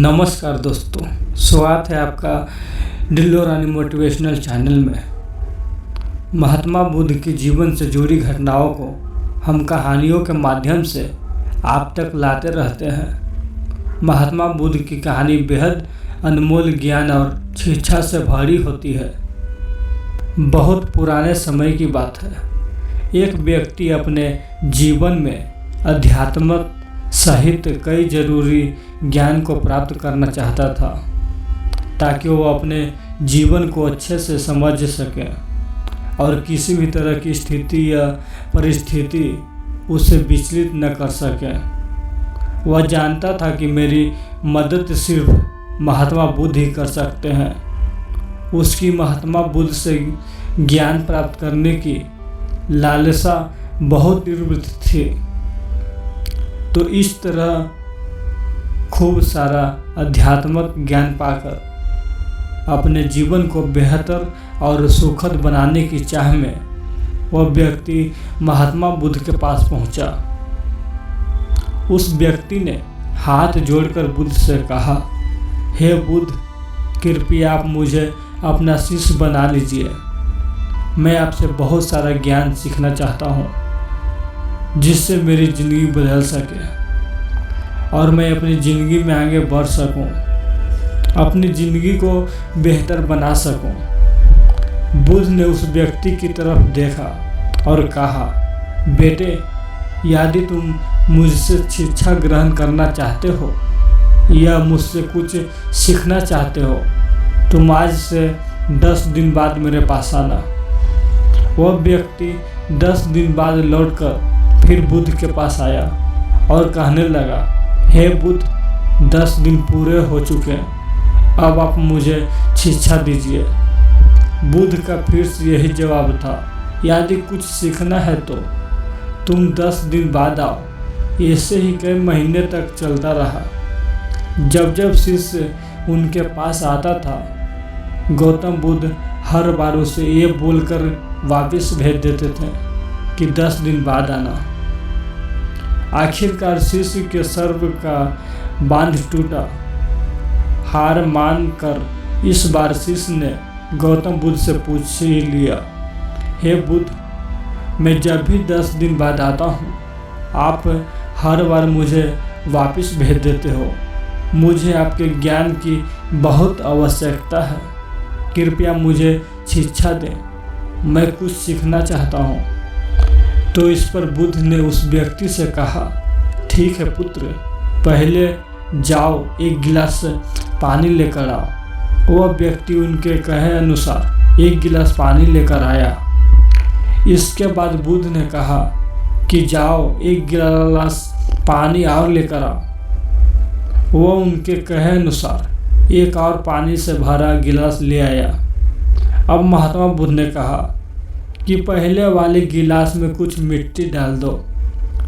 नमस्कार दोस्तों, स्वागत है आपका ढिल्लो रानी मोटिवेशनल चैनल में। महात्मा बुद्ध के जीवन से जुड़ी घटनाओं को हम कहानियों के माध्यम से आप तक लाते रहते हैं। महात्मा बुद्ध की कहानी बेहद अनमोल ज्ञान और शिक्षा से भरी होती है। बहुत पुराने समय की बात है। एक व्यक्ति अपने जीवन में अध्यात्मक सहित कई जरूरी ज्ञान को प्राप्त करना चाहता था ताकि वो अपने जीवन को अच्छे से समझ सके और किसी भी तरह की स्थिति या परिस्थिति उसे विचलित न कर सके। वह जानता था कि मेरी मदद सिर्फ महात्मा बुद्ध ही कर सकते हैं। उसकी महात्मा बुद्ध से ज्ञान प्राप्त करने की लालसा बहुत तीव्र थी। तो इस तरह खूब सारा आध्यात्मिक ज्ञान पाकर अपने जीवन को बेहतर और सुखद बनाने की चाह में वह व्यक्ति महात्मा बुद्ध के पास पहुंचा। उस व्यक्ति ने हाथ जोड़कर बुद्ध से कहा, हे बुद्ध, कृपया आप मुझे अपना शिष्य बना लीजिए। मैं आपसे बहुत सारा ज्ञान सीखना चाहता हूँ जिससे मेरी ज़िंदगी बदल सके और मैं अपनी ज़िंदगी में आगे बढ़ सकूं, अपनी ज़िंदगी को बेहतर बना सकूं। बुद्ध ने उस व्यक्ति की तरफ देखा और कहा, बेटे, यदि तुम मुझसे शिक्षा ग्रहण करना चाहते हो या मुझसे कुछ सीखना चाहते हो तुम आज से 10 दिन बाद मेरे पास आना। वह व्यक्ति 10 दिन बाद लौटकर फिर बुद्ध के पास आया और कहने लगा, हे बुद्ध, 10 दिन पूरे हो चुके हैं, अब आप मुझे शिक्षा दीजिए। बुद्ध का फिर से यही जवाब था, यदि कुछ सीखना है तो तुम 10 दिन बाद आओ। ऐसे ही कई महीने तक चलता रहा। जब जब शिष्य उनके पास आता था गौतम बुद्ध हर बार उसे ये बोलकर वापस भेज देते थे कि 10 दिन बाद आना। आखिरकार शिष्य के सर्व का बांध टूटा। हार मान कर इस बार शिष्य ने गौतम बुद्ध से पूछ ही लिया, हे बुद्ध, मैं जब भी 10 दिन बाद आता हूँ आप हर बार मुझे वापस भेज देते हो। मुझे आपके ज्ञान की बहुत आवश्यकता है। कृपया मुझे शिक्षा दें, मैं कुछ सीखना चाहता हूँ। तो इस पर बुद्ध ने उस व्यक्ति से कहा, ठीक है पुत्र, पहले जाओ एक गिलास पानी लेकर आओ। वह व्यक्ति उनके कहे अनुसार एक गिलास पानी लेकर आया। इसके बाद बुद्ध ने कहा कि जाओ एक गिलास पानी और लेकर आओ। वह उनके कहे अनुसार एक और पानी से भरा गिलास ले आया। अब महात्मा बुद्ध ने कहा कि पहले वाले गिलास में कुछ मिट्टी डाल दो।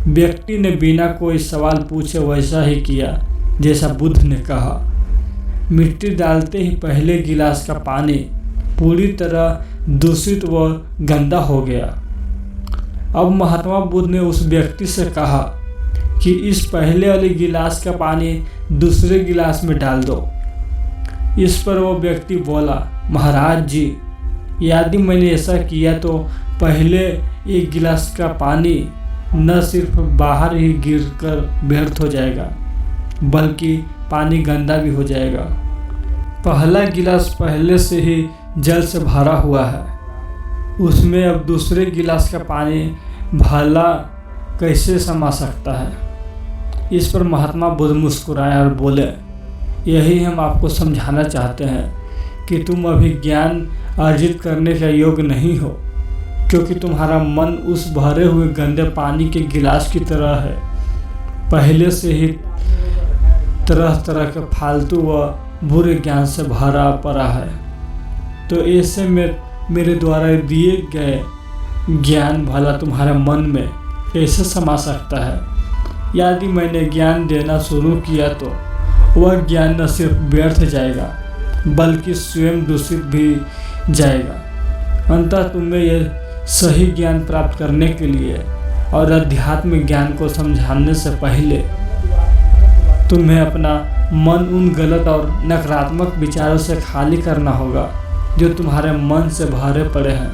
व्यक्ति ने बिना कोई सवाल पूछे वैसा ही किया जैसा बुद्ध ने कहा। मिट्टी डालते ही पहले गिलास का पानी पूरी तरह दूषित व गंदा हो गया। अब महात्मा बुद्ध ने उस व्यक्ति से कहा कि इस पहले वाले गिलास का पानी दूसरे गिलास में डाल दो। इस पर वो व्यक्ति बोला, महाराज जी, यदि मैंने ऐसा किया तो पहले एक गिलास का पानी न सिर्फ बाहर ही गिरकर व्यर्थ हो जाएगा बल्कि पानी गंदा भी हो जाएगा। पहला गिलास पहले से ही जल से भरा हुआ है, उसमें अब दूसरे गिलास का पानी भला कैसे समा सकता है। इस पर महात्मा बुद्ध मुस्कुराए और बोले, यही हम आपको समझाना चाहते हैं कि तुम अभी ज्ञान अर्जित करने के योग्य नहीं हो, क्योंकि तुम्हारा मन उस भरे हुए गंदे पानी के गिलास की तरह है। पहले से ही तरह तरह के फालतू व बुरे ज्ञान से भरा पड़ा है। तो ऐसे में मेरे द्वारा दिए गए ज्ञान भला तुम्हारे मन में कैसे समा सकता है। यदि मैंने ज्ञान देना शुरू किया तो वह ज्ञान न सिर्फ व्यर्थ जाएगा बल्कि स्वयं दूषित भी जाएगा। अंततः तुम्हें यह सही ज्ञान प्राप्त करने के लिए और आध्यात्मिक ज्ञान को समझाने से पहले तुम्हें अपना मन उन गलत और नकारात्मक विचारों से खाली करना होगा जो तुम्हारे मन से भरे पड़े हैं।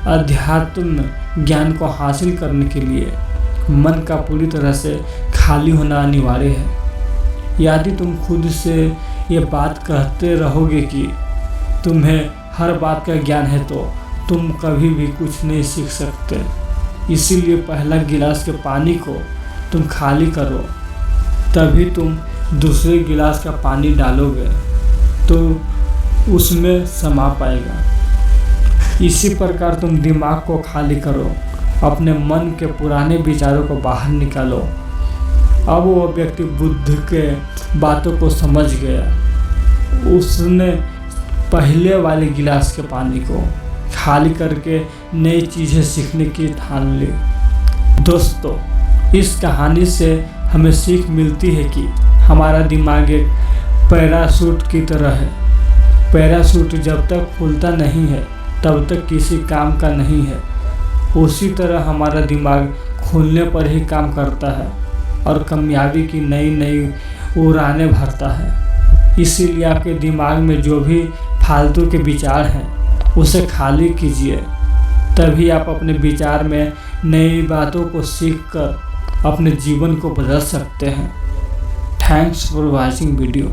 अध्यात्म ज्ञान को हासिल करने के लिए मन का पूरी तरह से खाली होना अनिवार्य है। यदि तुम खुद से ये बात कहते रहोगे कि तुम्हें हर बात का ज्ञान है तो तुम कभी भी कुछ नहीं सीख सकते। इसीलिए पहला गिलास के पानी को तुम खाली करो, तभी तुम दूसरे गिलास का पानी डालोगे तो उसमें समा पाएगा। इसी प्रकार तुम दिमाग को खाली करो, अपने मन के पुराने विचारों को बाहर निकालो। अब वो व्यक्ति बुद्ध के बातों को समझ गया। उसने पहले वाले गिलास के पानी को खाली करके नई चीज़ें सीखने की ठान ली। दोस्तों, इस कहानी से हमें सीख मिलती है कि हमारा दिमाग एक पैराशूट की तरह है। पैराशूट जब तक खुलता नहीं है तब तक किसी काम का नहीं है। उसी तरह हमारा दिमाग खुलने पर ही काम करता है और कामयाबी की नई नई उड़ानें भरता है। इसीलिए आपके दिमाग में जो भी फालतू के विचार हैं उसे खाली कीजिए, तभी आप अपने विचार में नई बातों को सीखकर अपने जीवन को बदल सकते हैं। Thanks for watching video.